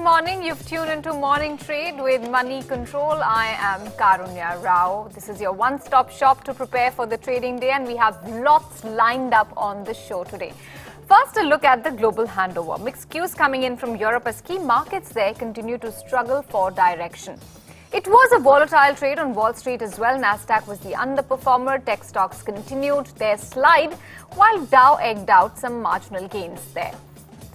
morning. You've tuned into Morning Trade with Moneycontrol. I am Karunya Rao. This is your one-stop shop to prepare for the trading day, and we have lots lined up on the show today. First, a look at the global handover. Mixed cues coming in from Europe as key markets there continue to struggle for direction. It was a volatile trade on Wall Street as well. Nasdaq was the underperformer. Tech stocks continued their slide, while Dow egged out some marginal gains there.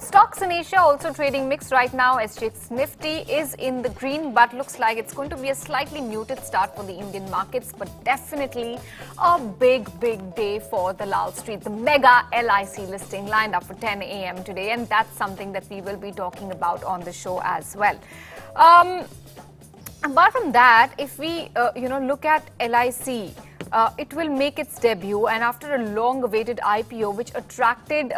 Stocks in Asia also trading mixed right now. SGX Nifty is in the green, but looks like it's going to be a slightly muted start for the Indian markets, but definitely a big day for the Lal Street. The mega LIC listing lined up for 10 a.m. today, and that's something that we will be talking about on the show as well. Apart from that, if we look at LIC, it will make its debut, and after a long-awaited IPO, which attracted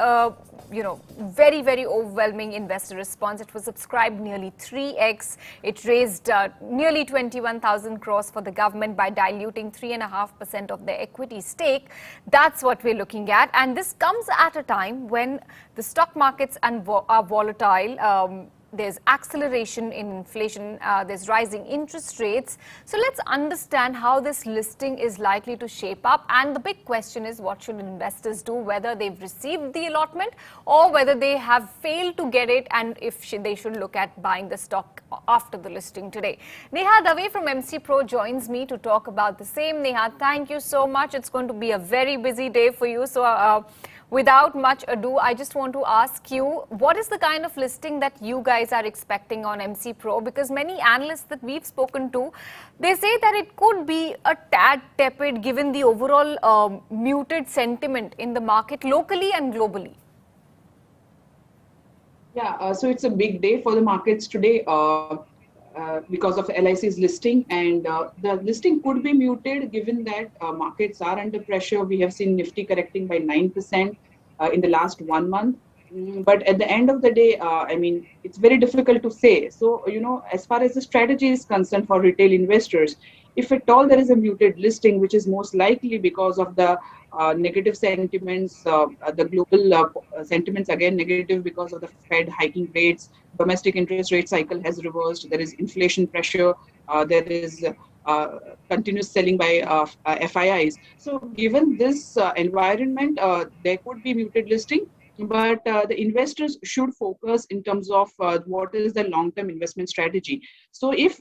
very overwhelming investor response. It was subscribed nearly 3x. It raised nearly 21,000 crores for the government by diluting 3.5% of their equity stake. That's what we're looking at, and this comes at a time when the stock markets are volatile. There's acceleration in inflation, there's rising interest rates. So let's understand how this listing is likely to shape up. And the big question is, what should investors do, whether they've received the allotment or whether they have failed to get it, and if they should look at buying the stock after the listing today. Neha Dave from MC Pro joins me to talk about the same. Neha, thank you so much. It's going to be a very busy day for you. So without much ado, I just want to ask you, what is the kind of listing that you guys are expecting on MC Pro? Because many analysts that we've spoken to, they say that it could be a tad tepid given the overall muted sentiment in the market locally and globally. Yeah, so it's a big day for the markets today because of LIC's listing, and the listing could be muted given that markets are under pressure. We have seen Nifty correcting by 9% in the last 1 month. But at the end of the day, it's very difficult to say. So, as far as the strategy is concerned for retail investors, if at all there is a muted listing, which is most likely because of the negative sentiments, the global sentiments again negative because of the Fed hiking rates, domestic interest rate cycle has reversed, there is inflation pressure, there is continuous selling by FIIs. So given this environment, there could be muted listing. But the investors should focus in terms of what is the long-term investment strategy. So if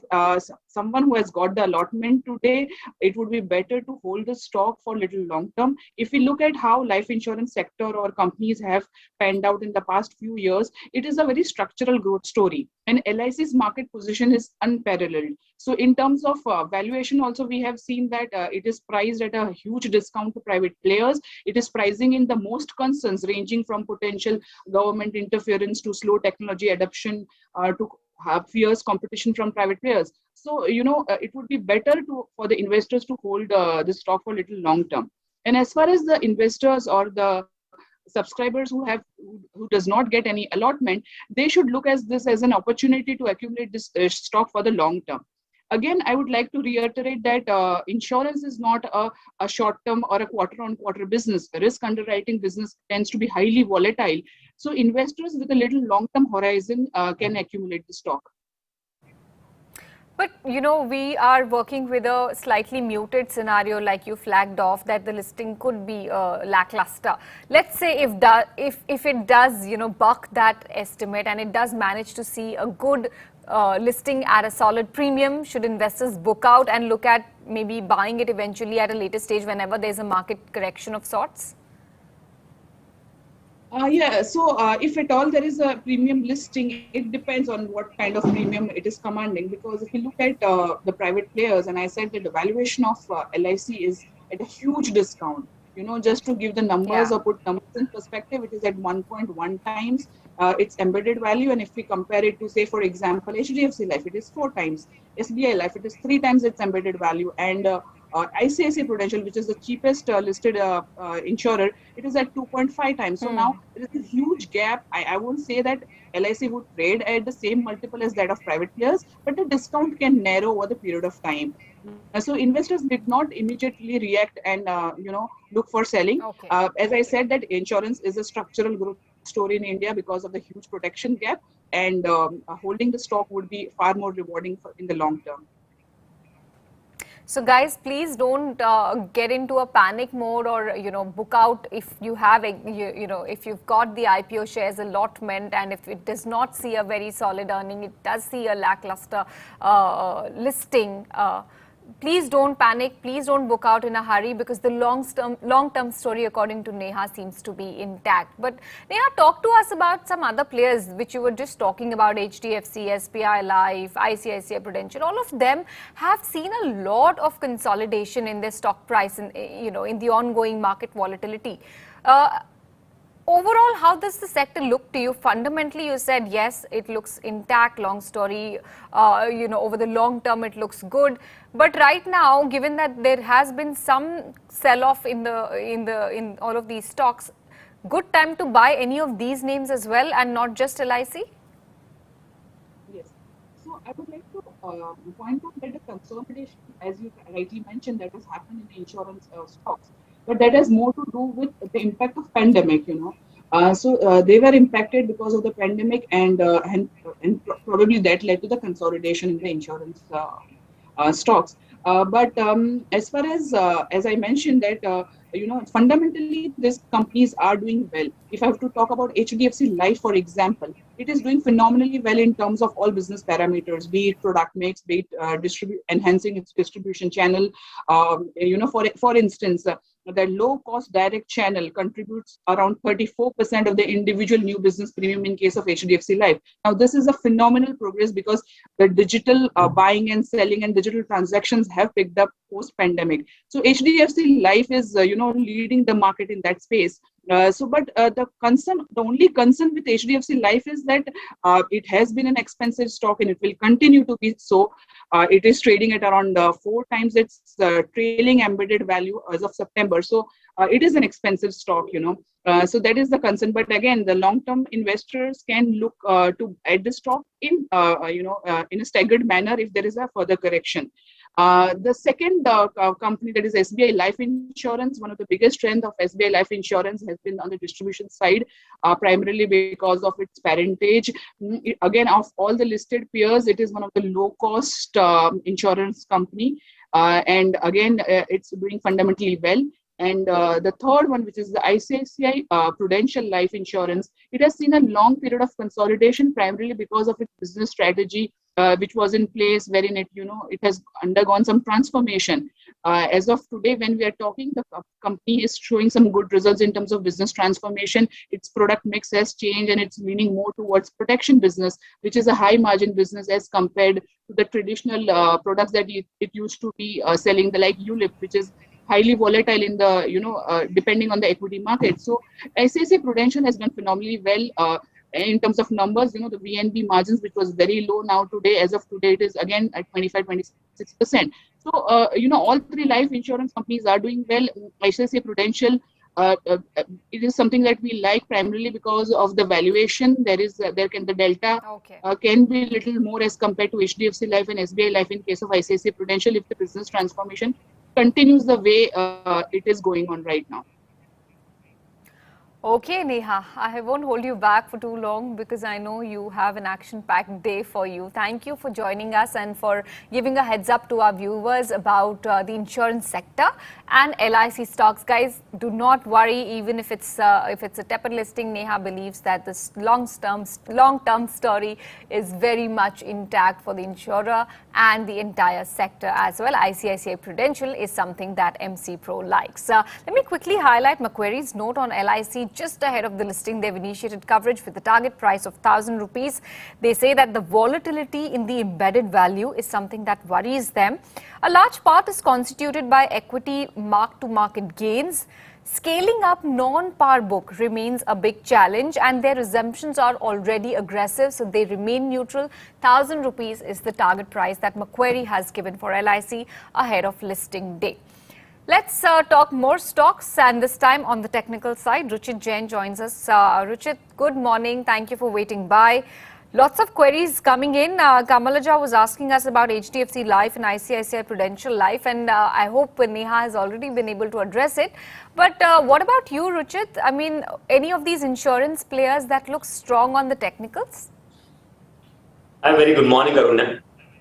someone who has got the allotment today, it would be better to hold the stock for little long-term. If we look at how life insurance sector or companies have panned out in the past few years, it is a very structural growth story. And LIC's market position is unparalleled. So in terms of valuation also, we have seen that it is priced at a huge discount to private players. It is pricing in the most concerns ranging from potential government interference to slow technology adoption to have fierce competition from private players. So, it would be better for the investors to hold the stock for a little long term. And as far as the investors or the subscribers who does not get any allotment, they should look at this as an opportunity to accumulate this stock for the long term. Again, I would like to reiterate that insurance is not a short-term or a quarter-on-quarter business. Risk underwriting business tends to be highly volatile. So investors with a little long-term horizon can accumulate the stock. But, we are working with a slightly muted scenario, like you flagged off, that the listing could be lackluster. Let's say if it does, buck that estimate and it does manage to see a good listing at a solid premium, should investors book out and look at maybe buying it eventually at a later stage whenever there's a market correction of sorts? So if at all there is a premium listing, it depends on what kind of premium it is commanding. Because if you look at the private players, and I said that the valuation of LIC is at a huge discount. Just to give the numbers or put numbers in perspective, it is at 1.1 times its embedded value. And if we compare it to, say, for example, HDFC Life, it is 4 times. SBI Life, it is 3 times its embedded value. And ICICI Prudential, which is the cheapest listed insurer, it is at 2.5 times. So now there is a huge gap. I won't say that LIC would trade at the same multiple as that of private players, but the discount can narrow over the period of time. So investors did not immediately react and look for selling. As I said, that insurance is a structural growth story in India because of the huge protection gap. and holding the stock would be far more rewarding in the long term. So guys, please don't get into a panic mode or, book out if you have, if you've got the IPO shares allotment and if it does not see a very solid earning, it does see a lackluster listing. Please don't panic. Please don't book out in a hurry because the long-term story, according to Neha, seems to be intact. But Neha, talk to us about some other players which you were just talking about: HDFC, SBI Life, ICICI Prudential. All of them have seen a lot of consolidation in their stock price, in the ongoing market volatility. Overall, how does the sector look to you? Fundamentally, you said yes, it looks intact. Long story, over the long term, it looks good. But right now, given that there has been some sell-off in all of these stocks, good time to buy any of these names as well, and not just LIC. Yes. So I would like to point out that the consolidation, as you rightly mentioned, that has happened in the insurance stocks, but that has more to do with the impact of pandemic. So they were impacted because of the pandemic, and probably that led to the consolidation in the insurance stocks. But as far as I mentioned that fundamentally these companies are doing well. If I have to talk about HDFC Life, for example, it is doing phenomenally well in terms of all business parameters, be it product mix, be it enhancing its distribution channel. For instance, the low-cost direct channel contributes around 34% of the individual new business premium in case of HDFC Life. Now, this is a phenomenal progress because the digital buying and selling and digital transactions have picked up post-pandemic. So HDFC Life is, leading the market in that space. But the only concern with HDFC Life is that it has been an expensive stock and it will continue to be so. It is trading at around 4 times its trailing embedded value as of September. So it is an expensive stock, so that is the concern. But again, the long-term investors can look to add the stock in a staggered manner if there is a further correction. The second company, that is SBI Life Insurance, one of the biggest strengths of SBI Life Insurance has been on the distribution side, primarily because of its parentage. Again, of all the listed peers, it is one of the low-cost insurance company. And again, it's doing fundamentally well. And the third one, which is the ICICI Prudential Life Insurance, it has seen a long period of consolidation, primarily because of its business strategy, which was in place, wherein it has undergone some transformation. As of today, when we are talking, the company is showing some good results in terms of business transformation. Its product mix has changed and it's leaning more towards protection business, which is a high margin business as compared to the traditional products that it used to be selling, like ULIP, which is highly volatile in the, depending on the equity market. So ICICI Prudential has done phenomenally well in terms of numbers. The VNB margins, which was very low, now today, as of today, it is again at 25-26%. So, all three life insurance companies are doing well. ICICI Prudential, it is something that we like primarily because of the valuation. The delta can be a little more as compared to HDFC Life and SBI Life in case of ICICI Prudential if the business transformation continues the way it is going on right now. Okay, Neha, I won't hold you back for too long because I know you have an action-packed day for you. Thank you for joining us and for giving a heads up to our viewers about the insurance sector and LIC stocks. Guys, do not worry, even if it's a tepid listing. Neha believes that this long-term story is very much intact for the insurer and the entire sector as well. ICICI Prudential is something that MC Pro likes. Let me quickly highlight Macquarie's note on LIC. Just ahead of the listing, they've initiated coverage with a target price of 1,000 rupees. They say that the volatility in the embedded value is something that worries them. A large part is constituted by equity mark-to-market gains. Scaling up non-par book remains a big challenge and their assumptions are already aggressive, so they remain neutral. 1,000 rupees is the target price that Macquarie has given for LIC ahead of listing day. Let's talk more stocks, and this time on the technical side, Ruchit Jain joins us. Ruchit, good morning. Thank you for waiting by. Lots of queries coming in. Kamalaja was asking us about HDFC Life and ICICI Prudential Life, and I hope Neha has already been able to address it. But what about you, Ruchit? I mean, any of these insurance players that look strong on the technicals? Hi, very good morning, Aruna.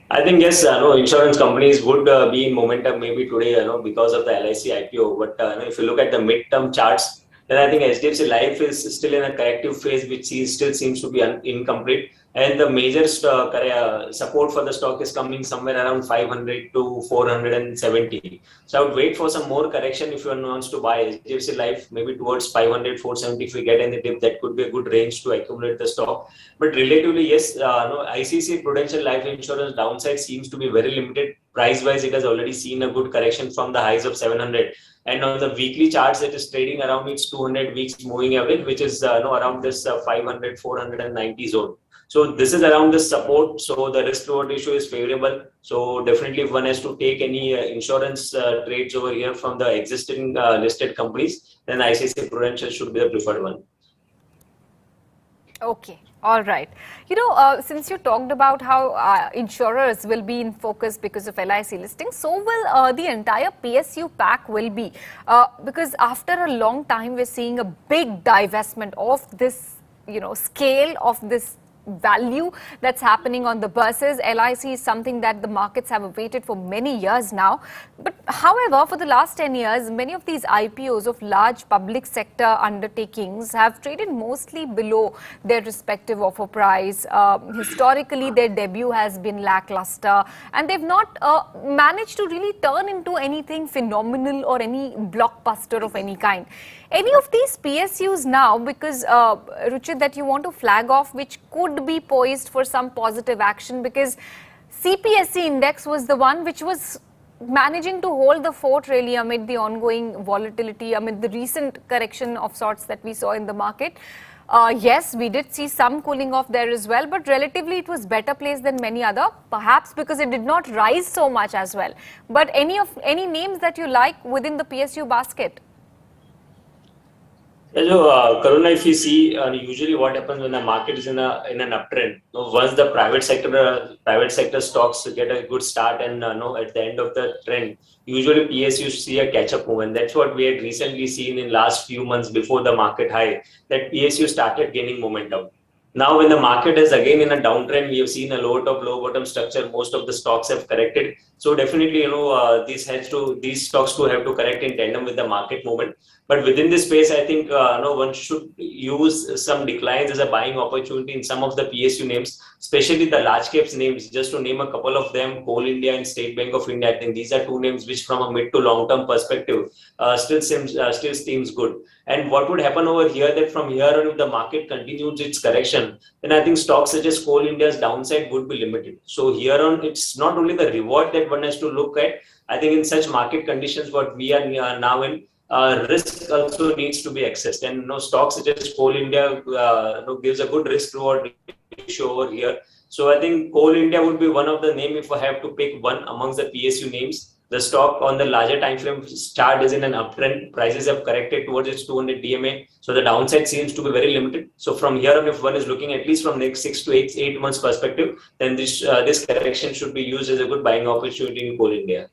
I think yes, no, insurance companies would be in momentum maybe today, because of the LIC IPO. But if you look at the midterm charts, then I think HDFC Life is still in a corrective phase, which still seems to be incomplete. And the major support for the stock is coming somewhere around 500 to 470. So I would wait for some more correction if one wants to buy HDFC Life, maybe towards 500, 470. If we get any dip, that could be a good range to accumulate the stock. But relatively, yes, no, ICC Prudential Life Insurance downside seems to be very limited. Price-wise, it has already seen a good correction from the highs of 700. And on the weekly charts, it is trading around its 200 weeks moving average, which is no, around this 500, 490 zone. So this is around the support. So the risk reward ratio is favorable. So definitely, if one has to take any insurance trades over here from the existing listed companies, then ICC Prudential should be the preferred one. Okay, all right. Since you talked about how insurers will be in focus because of LIC listing, so will the entire PSU pack will be. Because after a long time, we're seeing a big divestment of this, scale of this value that's happening on the buses. LIC is something that the markets have awaited for many years now. But however, for the last 10 years, many of these IPOs of large public sector undertakings have traded mostly below their respective offer price. Historically, their debut has been lackluster, and they've not managed to really turn into anything phenomenal or any blockbuster of any kind. Any of these PSUs now, because Ruchit, that you want to flag off, which could be poised for some positive action, because CPSE index was the one which was managing to hold the fort really amid the ongoing volatility, amid the recent correction of sorts that we saw in the market. Yes, we did see some cooling off there as well, but relatively it was better placed than many other, perhaps because it did not rise so much as well. But any names that you like within the PSU basket? So, Karuna, if you see, usually what happens when the market is in an uptrend, once the private sector stocks get a good start, and at the end of the trend, usually PSU see a catch up move, and that's what we had recently seen in last few months before the market high, that PSU started gaining momentum. Now, when the market is again in a downtrend, we have seen a low top, low bottom structure. Most of the stocks have corrected. So definitely, these stocks to have to correct in tandem with the market movement. But within this space, I think one should use some declines as a buying opportunity in some of the PSU names, especially the large caps names. Just to name a couple of them, Coal India and State Bank of India. I think these are two names which, from a mid to long term perspective, still seems good. And what would happen over here, that from here on, if the market continues its correction, then I think stocks such as Coal India's downside would be limited. So here on, it's not only the reward that one has to look at. I think in such market conditions, what we are now in, risk also needs to be accessed. And stocks such as Coal India gives a good risk reward ratio over here. So I think Coal India would be one of the name if I have to pick one amongst the PSU names. The stock on the larger time frame chart is in an uptrend. Prices have corrected towards its 200 DMA. So the downside seems to be very limited. So from here on, if one is looking at least from next 6 to 8 months perspective, then this correction should be used as a good buying opportunity in Coal India.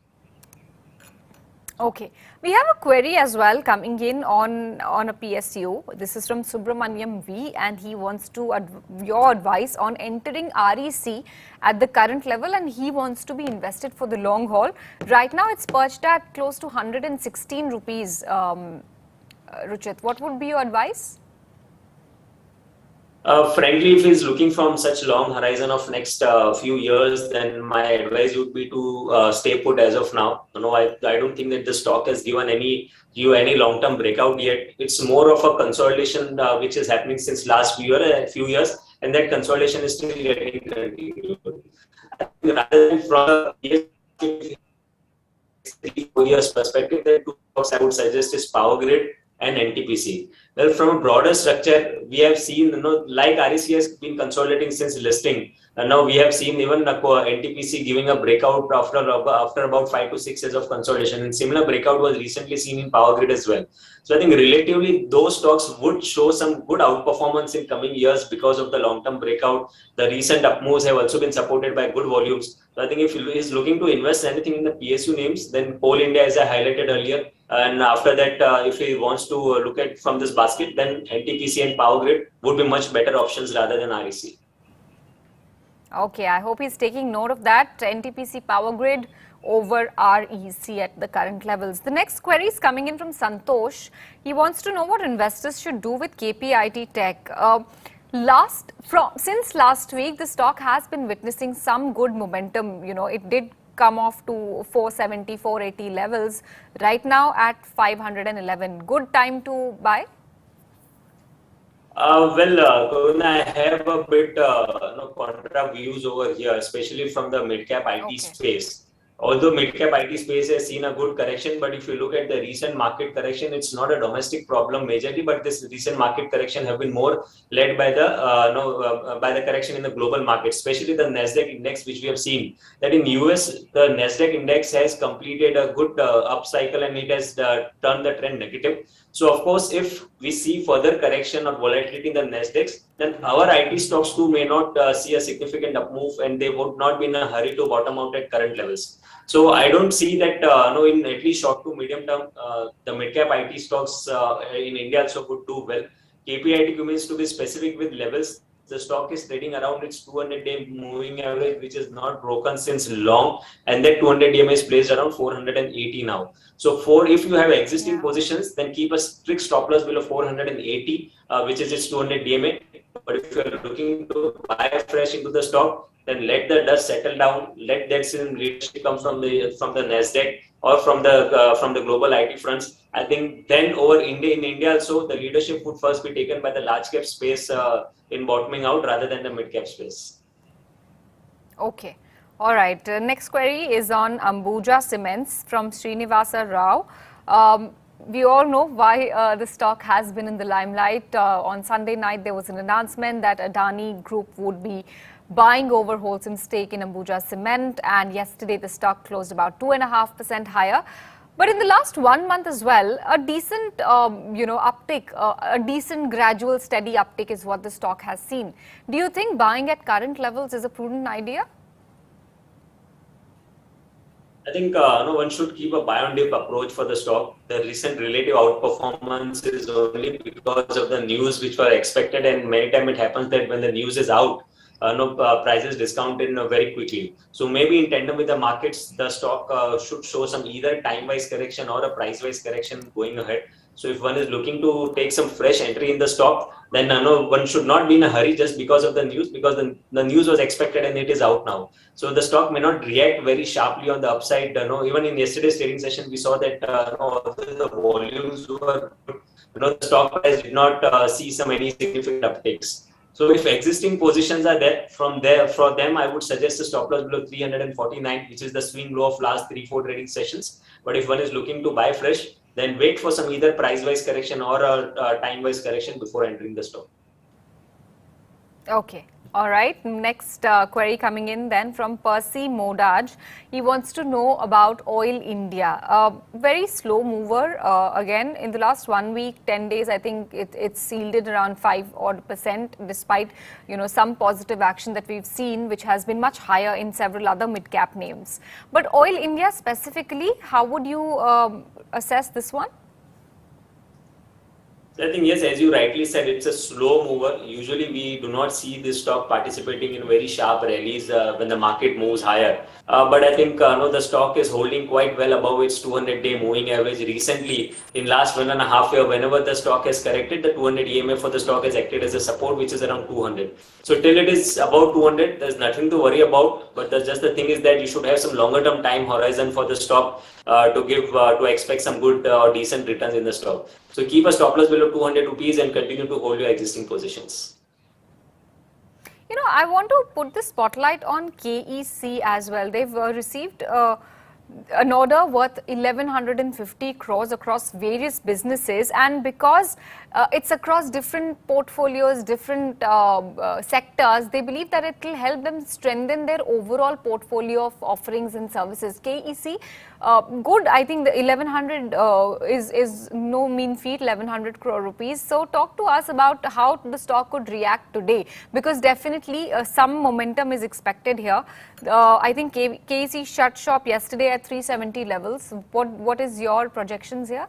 Okay, we have a query as well coming in on a PSU. This is from Subramaniam V, and he wants your advice on entering REC at the current level, and he wants to be invested for the long haul. Right now, it's perched at close to 116 rupees. Ruchit, what would be your advice? Frankly, if he's looking from such long horizon of next few years, then my advice would be to stay put as of now. I don't think that the stock has given any long-term breakout yet. It's more of a consolidation which is happening since last few years, and that consolidation is still getting continued. Rather than from a 3-4 years perspective, the two stocks I would suggest is Power Grid and NTPC. Well, from a broader structure, we have seen, like REC has been consolidating since listing. And now we have seen even NTPC giving a breakout after about 5 to 6 years of consolidation. And similar breakout was recently seen in Power Grid as well. So I think relatively those stocks would show some good outperformance in coming years because of the long-term breakout. The recent up moves have also been supported by good volumes. So I think if he is looking to invest anything in the PSU names, then Coal India, as I highlighted earlier, and after that, if he wants to look at from this basket, then NTPC and Power Grid would be much better options rather than REC. Okay, I hope he's taking note of that. NTPC Power Grid over REC at the current levels. The next query is coming in from Santosh. He wants to know what investors should do with KPIT Tech. Since last week, the stock has been witnessing some good momentum. It did come off to 470, 480 levels. Right now at 511. Good time to buy? Govina, I have a bit contra views over here, especially from the mid-cap IT Okay. space. Although mid-cap IT space has seen a good correction, but if you look at the recent market correction, it's not a domestic problem majorly, but this recent market correction have been more led by the correction in the global market, especially the Nasdaq index, which we have seen that in US the Nasdaq index has completed a good upcycle and it has turned the trend negative. So of course, if we see further correction or volatility in the Nasdaq, then our IT stocks too may not see a significant up move, and they would not be in a hurry to bottom out at current levels. So I don't see that in at least short to medium term, the mid-cap IT stocks in India also could do well. KPIT remains to be specific with levels. The stock is trading around its 200-day moving average, which is not broken since long, and that 200 DMA is placed around 480 now. So if you have existing positions, then keep a strict stop loss below 480, which is its 200 DMA. But if you are looking to buy fresh into the stock, then let the dust settle down. Let that leadership come from the Nasdaq or from the global IT fronts. I think then in India also, the leadership would first be taken by the large cap space in bottoming out rather than the mid cap space. Okay. All right. Next query is on Ambuja Cements from Srinivasa Rao. We all know why the stock has been in the limelight. On Sunday night, there was an announcement that Adani Group would be buying over wholesome stake in Ambuja Cement, and yesterday the stock closed about 2.5% higher. But in the last 1 month as well, a decent, uptick, a decent gradual steady uptick is what the stock has seen. Do you think buying at current levels is a prudent idea? I think one should keep a buy on dip approach for the stock. The recent relative outperformance is only because of the news which were expected, and many times it happens that when the news is out, prices discounted very quickly. So maybe in tandem with the markets, the stock should show some either time-wise correction or a price-wise correction going ahead. So if one is looking to take some fresh entry in the stock, then one should not be in a hurry just because of the news, because the news was expected and it is out now. So the stock may not react very sharply on the upside. Even in yesterday's trading session, we saw that the volumes were, the stock price did not see any significant uptakes. So if existing positions are there, for them, I would suggest a stop loss below 349, which is the swing low of last 3-4 trading sessions. But if one is looking to buy fresh, then wait for some either price-wise correction or a time-wise correction before entering the stock. Okay. All right. Next query coming in then from Percy Modaj. He wants to know about Oil India. Very slow mover. Again, in the last 1 week, 10 days, I think it's yielded around 5% despite, some positive action that we've seen, which has been much higher in several other mid-cap names. But Oil India specifically, how would you assess this one? I think, yes, as you rightly said, it's a slow mover. Usually we do not see this stock participating in very sharp rallies when the market moves higher. But I think the stock is holding quite well above its 200-day moving average. Recently, in last 1.5 years, whenever the stock has corrected, the 200 EMA for the stock has acted as a support, which is around 200. So till it is about 200, there's nothing to worry about. But just the thing is that you should have some longer-term time horizon for the stock to expect some good or decent returns in the stock. So keep a stop loss below 200 rupees and continue to hold your existing positions. I want to put the spotlight on KEC as well. They've received an order worth 1,150 crores across various businesses, and because it's across different portfolios, different sectors, they believe that it will help them strengthen their overall portfolio of offerings and services. KEC, good. I think the 1,100 is no mean feat, 1,100 crore rupees. So talk to us about how the stock could react today, because definitely some momentum is expected here. I think KEC shut shop yesterday at 370 levels. What is your projections here?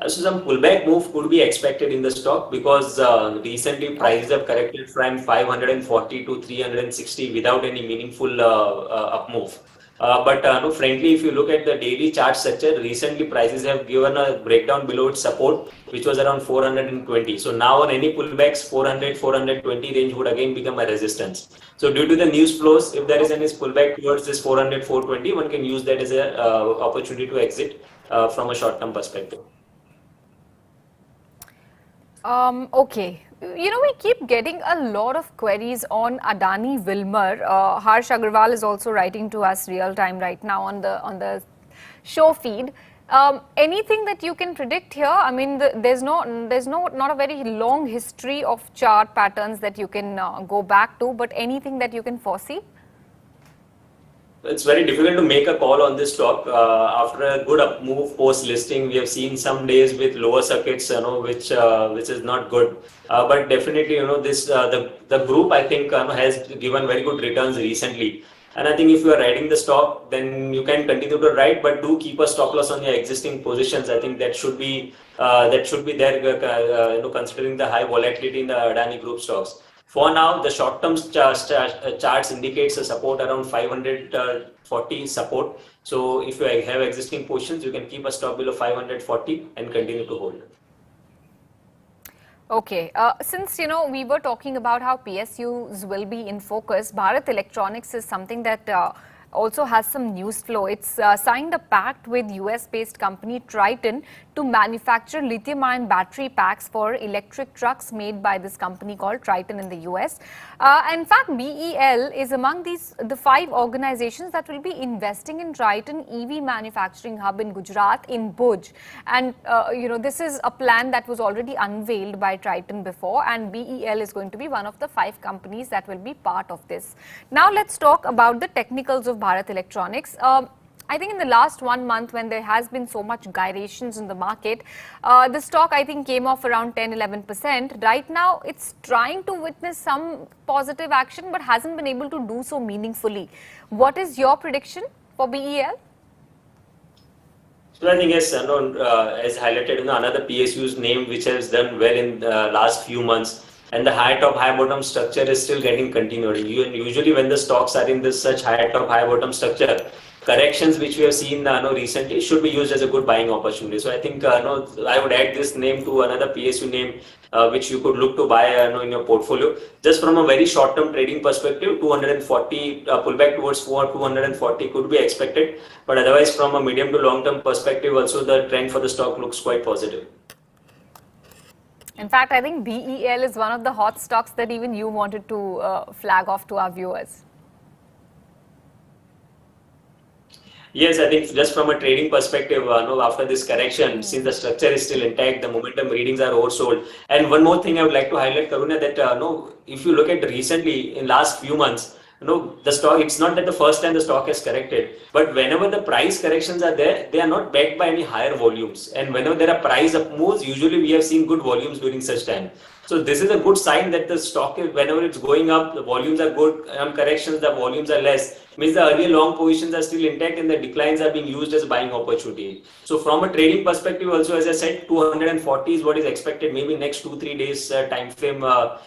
So some pullback move could be expected in the stock because recently prices have corrected from 540 to 360 without any meaningful up move. But no, frankly, if you look at the daily chart structure, recently prices have given a breakdown below its support, which was around 420. So now on any pullbacks, 400, 420 range would again become a resistance. So due to the news flows, if there is any pullback towards this 400, 420, one can use that as an opportunity to exit from a short-term perspective. Okay. We keep getting a lot of queries on Adani Wilmar. Harsh Agarwal is also writing to us real time right now on the show feed. Anything that you can predict here? I mean, there's not a very long history of chart patterns that you can go back to, but anything that you can foresee? It's very difficult to make a call on this stock. After a good up move post listing, we have seen some days with lower circuits, which is not good. But definitely, this the group I think has given very good returns recently. And I think if you are riding the stock, then you can continue to ride, but do keep a stop loss on your existing positions. I think that should be there, considering the high volatility in the Adani Group stocks. For now, the short-term charts indicates a support around 540 support. So if you have existing positions, you can keep a stop below 540 and continue to hold. Okay, since we were talking about how PSUs will be in focus, Bharat Electronics is something that also has some news flow. It's signed a pact with US-based company Triton to manufacture lithium-ion battery packs for electric trucks made by this company called Triton in the US. In fact, BEL is among the 5 organizations that will be investing in Triton EV manufacturing hub in Gujarat in Bhuj. And this is a plan that was already unveiled by Triton before, and BEL is going to be one of the 5 companies that will be part of this. Now let's talk about the technicals of Bharat Electronics. I think in the last 1 month, when there has been so much gyrations in the market, the stock I think came off around 10-11%. Right now, it's trying to witness some positive action, but hasn't been able to do so meaningfully. What is your prediction for BEL? So I think as highlighted, another PSU's name which has done well in the last few months. And the high top, high bottom structure is still getting continued. Usually when the stocks are in this such high top, high bottom structure, corrections which we have seen recently should be used as a good buying opportunity. So I think I would add this name to another PSU name which you could look to buy in your portfolio. Just from a very short term trading perspective, 240 pullback towards 240 could be expected. But otherwise from a medium to long term perspective, also the trend for the stock looks quite positive. In fact, I think BEL is one of the hot stocks that even you wanted to flag off to our viewers. Yes, I think just from a trading perspective, after this correction, since the structure is still intact, the momentum readings are oversold. And one more thing I would like to highlight, Karuna, that if you look at recently in last few months, the stock, it's not that the first time the stock has corrected, but whenever the price corrections are there, they are not backed by any higher volumes. And whenever there are price up moves, usually we have seen good volumes during such time. So this is a good sign that the stock, whenever it's going up, the volumes are good. On corrections, the volumes are less. Means the earlier long positions are still intact and the declines are being used as buying opportunity. So from a trading perspective, also as I said, 240 is what is expected. Maybe next 2-3 days time frame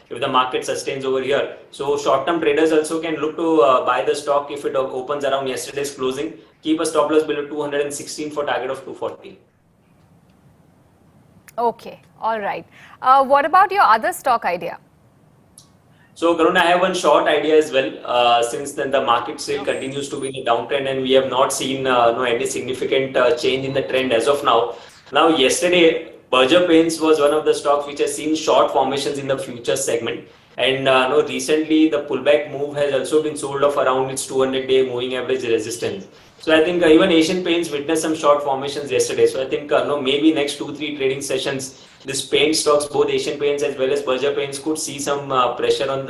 if the market sustains over here. So short-term traders also can look to buy the stock if it opens around yesterday's closing. Keep a stop loss below 216 for target of 240. Okay, all right. What about your other stock idea? So, Karuna, I have one short idea as well. Since then the market still continues to be in a downtrend and we have not seen any significant change in the trend as of now. Now, yesterday, Berger Paints was one of the stocks which has seen short formations in the futures segment. And recently, the pullback move has also been sold off around its 200-day moving average resistance. So I think even Asian Paints witnessed some short formations yesterday. So I think maybe next 2-3 trading sessions, this paint stocks, both Asian Paints as well as Berger Paints, could see some pressure on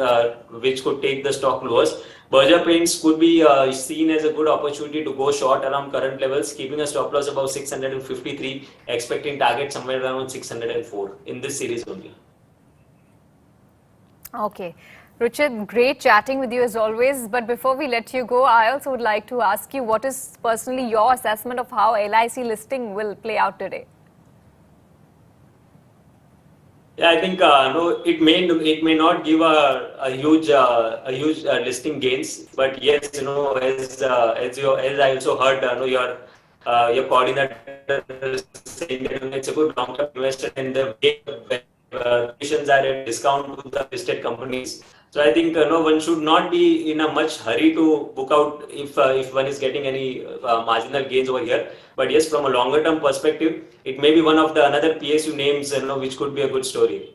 which could take the stock lowers. Berger Paints could be seen as a good opportunity to go short around current levels, keeping a stop loss above 653, expecting target somewhere around 604 in this series only. Okay. Ruchit, great chatting with you as always. But before we let you go, I also would like to ask you what is personally your assessment of how LIC listing will play out today? Yeah, I think no, it may not give a huge listing gains, but yes, as I also heard, your coordinator saying that it's a good long-term investment and the way valuations are at discount to the listed companies. So I think no one should not be in a much hurry to book out if one is getting any marginal gains over here. But yes, from a longer term perspective, it may be one of the another PSU names which could be a good story.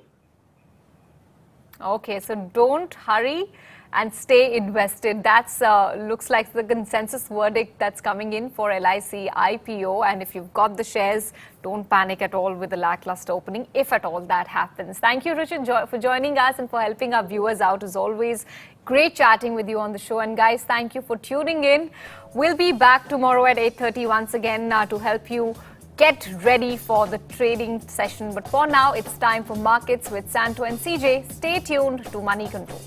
Okay, so don't hurry and stay invested. That's looks like the consensus verdict that's coming in for LIC IPO. And if you've got the shares, don't panic at all with the lackluster opening, if at all that happens. Thank you, Richard, for joining us and for helping our viewers out as always. Great chatting with you on the show. And guys, thank you for tuning in. We'll be back tomorrow at 8:30 once again to help you get ready for the trading session. But for now, it's time for markets with Santo and CJ. Stay tuned to Money Control.